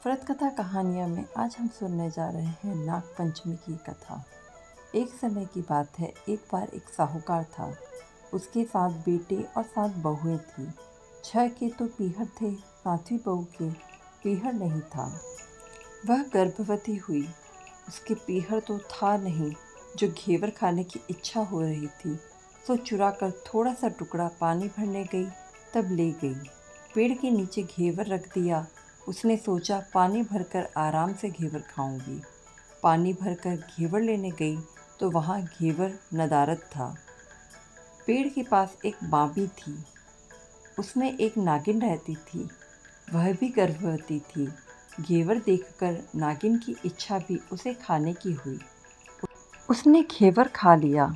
व्रत कथा कहानियों में आज हम सुनने जा रहे हैं नाग पंचमी की कथा। एक समय की बात है, एक बार एक साहूकार था। उसके 7 बेटे और 7 बहुएं थीं। 6 के तो पीहर थे, 7वीं बहू के पीहर नहीं था। वह गर्भवती हुई। उसके पीहर तो था नहीं। जो घेवर खाने की इच्छा हो रही थी, सो चुरा कर थोड़ा सा टुकड़ा पानी भरने गई, तब ले गई। पेड़ के नीचे घेवर रख दिया। उसने सोचा पानी भरकर आराम से घेवर खाऊंगी। पानी भरकर घेवर लेने गई तो वहाँ घेवर नदारद था। पेड़ के पास एक बांबी थी। उसमें एक नागिन रहती थी। वह भी गर्भवती थी। घेवर देखकर नागिन की इच्छा भी उसे खाने की हुई। उसने घेवर खा लिया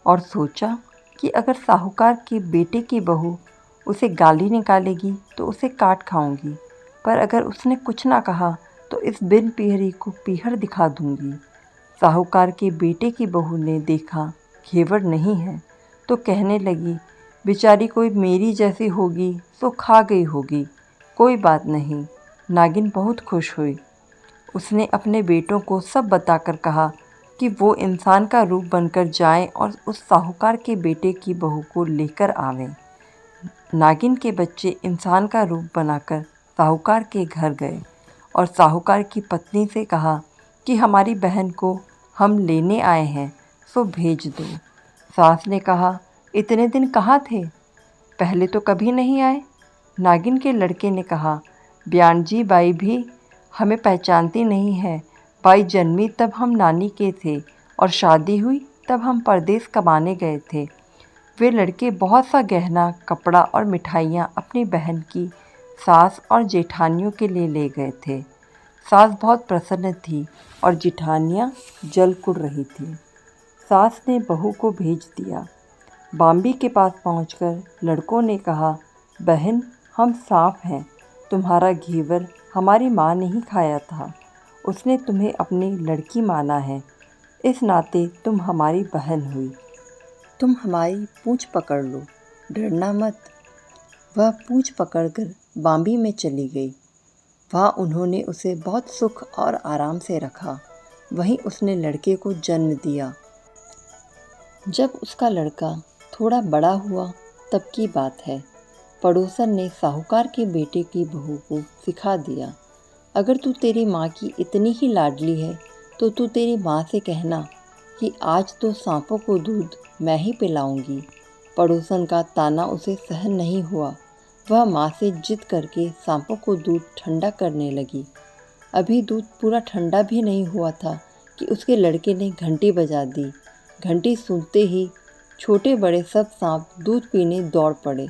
और सोचा कि अगर साहूकार के बेटे की बहू उसे गाली निकालेगी तो उसे काट खाऊंगी, पर अगर उसने कुछ ना कहा तो इस बिन पीहरी को पीहर दिखा दूंगी। साहूकार के बेटे की बहू ने देखा घेवर नहीं है तो कहने लगी, बेचारी कोई मेरी जैसी होगी सो खा गई होगी, कोई बात नहीं। नागिन बहुत खुश हुई। उसने अपने बेटों को सब बताकर कहा कि वो इंसान का रूप बनकर जाएं और उस साहूकार के बेटे की बहू को लेकर आवें। नागिन के बच्चे इंसान का रूप बनाकर साहूकार के घर गए और साहूकार की पत्नी से कहा कि हमारी बहन को हम लेने आए हैं, सो भेज दो। सास ने कहा, इतने दिन कहाँ थे, पहले तो कभी नहीं आए। नागिन के लड़के ने कहा, ब्यान जी बाई भी हमें पहचानती नहीं है। बाई जन्मी तब हम नानी के थे और शादी हुई तब हम परदेश कमाने गए थे। वे लड़के बहुत सा गहना, कपड़ा और मिठाइयाँ अपनी बहन की सास और जेठानियों के लिए ले गए थे। सास बहुत प्रसन्न थी और जेठानियाँ जल कुड़ रही थी। सास ने बहू को भेज दिया। बाम्बी के पास पहुंचकर लड़कों ने कहा, बहन हम साफ हैं। तुम्हारा घेवर हमारी माँ ने ही खाया था। उसने तुम्हें अपनी लड़की माना है। इस नाते तुम हमारी बहन हुई। तुम हमारी पूँछ पकड़ लो, डरना मत। वह पूँछ पकड़कर बाम्बी में चली गई। वहाँ उन्होंने उसे बहुत सुख और आराम से रखा। वहीं उसने लड़के को जन्म दिया। जब उसका लड़का थोड़ा बड़ा हुआ तब की बात है। पड़ोसन ने साहूकार के बेटे की बहू को सिखा दिया, अगर तू तेरी माँ की इतनी ही लाडली है तो तू तेरी माँ से कहना कि आज तो सांपों को दूध मैं ही पिलाऊंगी। पड़ोसन का ताना उसे सहन नहीं हुआ। वह माँ से जिद करके सांपों को दूध ठंडा करने लगी। अभी दूध पूरा ठंडा भी नहीं हुआ था कि उसके लड़के ने घंटी बजा दी। घंटी सुनते ही छोटे बड़े सब सांप दूध पीने दौड़ पड़े।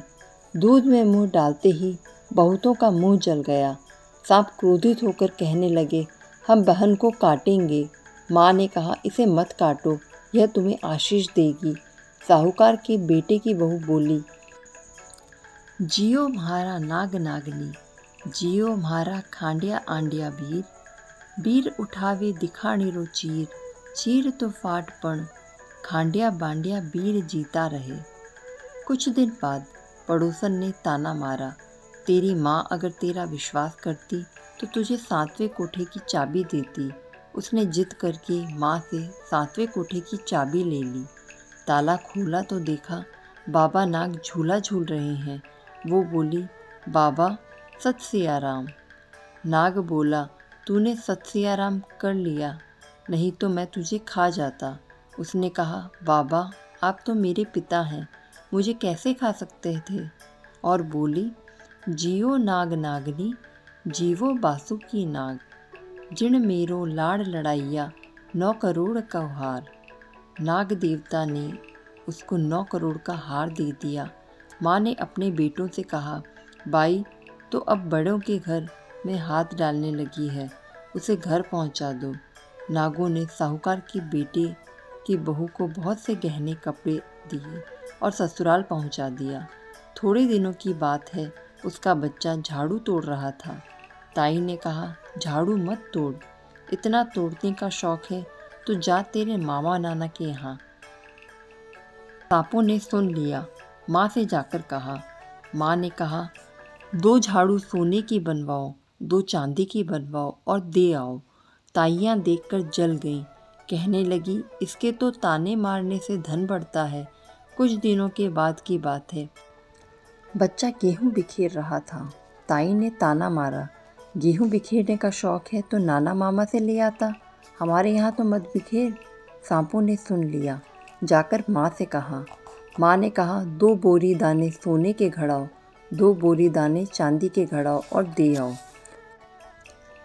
दूध में मुंह डालते ही बहुतों का मुंह जल गया। सांप क्रोधित होकर कहने लगे, हम बहन को काटेंगे। माँ ने कहा, इसे मत काटो, यह तुम्हें आशीष देगी। साहूकार के बेटे की बहू बोली, जियो म्हारा नाग नागनी, जियो म्हारा खांडिया आंडिया वीर। वीर उठावे दिखाणीरो चीर, चीर तो फाट पण, खांडिया बांडिया वीर जीता रहे। कुछ दिन बाद पड़ोसन ने ताना मारा, तेरी माँ अगर तेरा विश्वास करती तो तुझे 7वें कोठे की चाबी देती। उसने जिद करके माँ से 7वें कोठे की चाबी ले ली। ताला खोला तो देखा बाबा नाग झूला झूल रहे हैं। वो बोली, बाबा सत सियाराम। नाग बोला, तूने सत सियाराम कर लिया, नहीं तो मैं तुझे खा जाता। उसने कहा, बाबा आप तो मेरे पिता हैं, मुझे कैसे खा सकते थे। और बोली, जियो नाग नागनी, जीवो बासुकी नाग। जिण मेरो लाड़ लड़ाइया, 9 करोड़ का हार। नाग देवता ने उसको 9 करोड़ का हार दे दिया। माँ ने अपने बेटों से कहा, बाई तो अब बड़ों के घर में हाथ डालने लगी है, उसे घर पहुँचा दो। नागों ने साहूकार के बेटे की बहू को बहुत से गहने कपड़े दिए और ससुराल पहुँचा दिया। थोड़े दिनों की बात है, उसका बच्चा झाड़ू तोड़ रहा था। ताई ने कहा, झाड़ू मत तोड़, इतना तोड़ने का शौक है तो जा तेरे मामा नाना के यहाँ। सांपों ने सुन लिया। माँ से जाकर कहा। माँ ने कहा, 2 झाड़ू सोने की बनवाओ, 2 चांदी की बनवाओ और दे आओ। ताइयाँ देखकर जल गईं, कहने लगी, इसके तो ताने मारने से धन बढ़ता है। कुछ दिनों के बाद की बात है। बच्चा गेहूं बिखेर रहा था। ताई ने ताना मारा, गेहूं बिखेरने का शौक है तो नाना मामा से ले आता, हमारे यहाँ तो मत बिखेर। सांपों ने सुन लिया, जाकर माँ से कहा। माँ ने कहा, 2 बोरी दाने सोने के घड़ाओ, 2 बोरी दाने चांदी के घड़ाओ और दे आओ।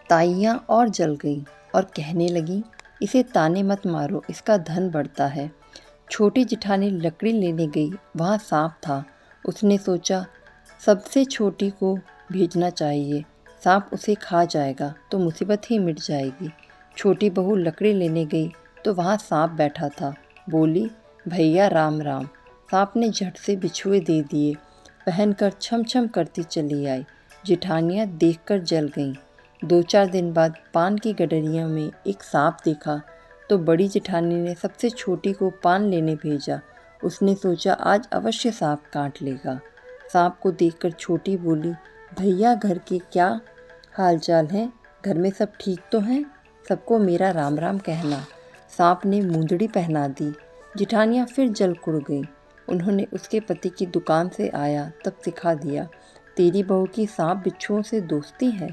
ताइयाँ और जल गई और कहने लगी, इसे ताने मत मारो, इसका धन बढ़ता है। छोटी जिठानी लकड़ी लेने गई, वहाँ सांप था। उसने सोचा, सबसे छोटी को भेजना चाहिए, सांप उसे खा जाएगा तो मुसीबत ही मिट जाएगी। छोटी बहू लकड़ी लेने गई तो वहाँ सांप बैठा था। बोली, भैया राम राम। सांप ने झट से बिछुए दे दिए, पहनकर छम छम करती चली आई। जिठानियाँ देखकर जल गईं। 2-4 दिन बाद पान की गडरिया में एक सांप देखा तो बड़ी जिठानी ने सबसे छोटी को पान लेने भेजा। उसने सोचा, आज अवश्य सांप काट लेगा। सांप को देखकर छोटी बोली, भैया घर के क्या हालचाल हैं? घर में सब ठीक तो हैं? सबको मेरा राम राम कहना। सांप ने मुंदड़ी पहना दी। जिठानियाँ फिर जल कुड़ गई। उन्होंने उसके पति की दुकान से आया तब सिखा दिया, तेरी बहू की सांप बिच्छुओं से दोस्ती है।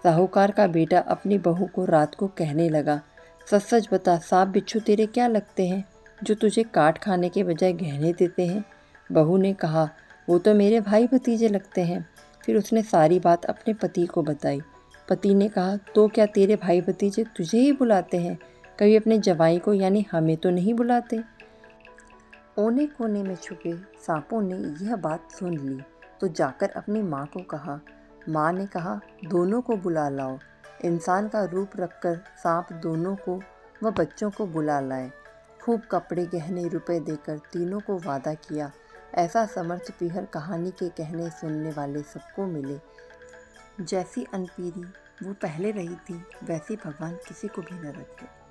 साहूकार का बेटा अपनी बहू को रात को कहने लगा, सच सच बता, सांप बिच्छू तेरे क्या लगते हैं जो तुझे काट खाने के बजाय गहने देते हैं? बहू ने कहा, वो तो मेरे भाई भतीजे लगते हैं। फिर उसने सारी बात अपने पति को बताई। पति ने कहा, तो क्या तेरे भाई भतीजे तुझे ही बुलाते हैं, कभी अपने जवाई को यानी हमें तो नहीं बुलाते? कोने कोने में छुपे सांपों ने यह बात सुन ली तो जाकर अपनी माँ को कहा। माँ ने कहा, दोनों को बुला लाओ। इंसान का रूप रखकर सांप दोनों को व बच्चों को बुला लाए। खूब कपड़े गहने रुपए देकर तीनों को वादा किया। ऐसा समर्थ पीहर कहानी के कहने सुनने वाले सबको मिले। जैसी अनपीरी वो पहले रही थी, वैसी भगवान किसी को भी न रखे।